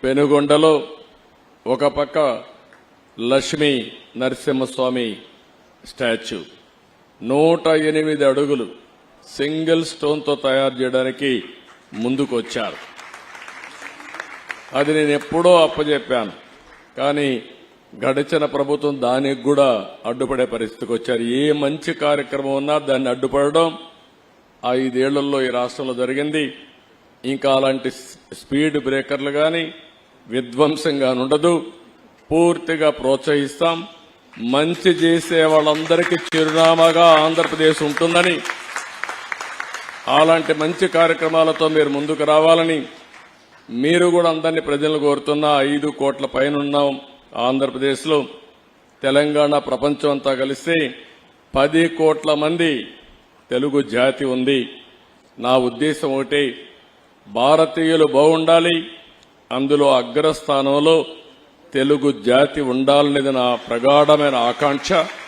పెనుగొండలో ఒక పక్క లక్ష్మీ నరసింహస్వామి స్టాచ్యూ 108 అడుగులు సింగిల్ స్టోన్తో తయారు చేయడానికి ముందుకొచ్చారు. అది నేను ఎప్పుడో అప్పచెప్పాను, కానీ గడిచిన ప్రభుత్వం దానికి కూడా అడ్డుపడే పరిస్థితికి వచ్చారు. ఏ మంచి కార్యక్రమం ఉన్నా దాన్ని అడ్డుపడడం 5 ఏళ్లలో ఈ రాష్ట్రంలో జరిగింది. ఇంకా అలాంటి స్పీడ్ బ్రేకర్లు కానీ విధ్వంసంగా ఉండదు. పూర్తిగా ప్రోత్సహిస్తాం. మంచి చేసే వాళ్ళందరికీ చిరునామాగా ఆంధ్రప్రదేశ్ ఉంటుందని, అలాంటి మంచి కార్యక్రమాలతో మీరు ముందుకు రావాలని మీరు కూడా అందరినీ ప్రజలను కోరుతున్నా. 5 కోట్ల పైన ఉన్నాం ఆంధ్రప్రదేశ్లో. తెలంగాణ ప్రపంచం అంతా కలిస్తే 10 కోట్ల మంది తెలుగు జాతి ఉంది. నా ఉద్దేశం ఒకటే, భారతీయులు బాగుండాలి, అందులో అగ్రస్థానంలో తెలుగు జాతి ఉండాలనేది నా ప్రగాఢమైన ఆకాంక్ష.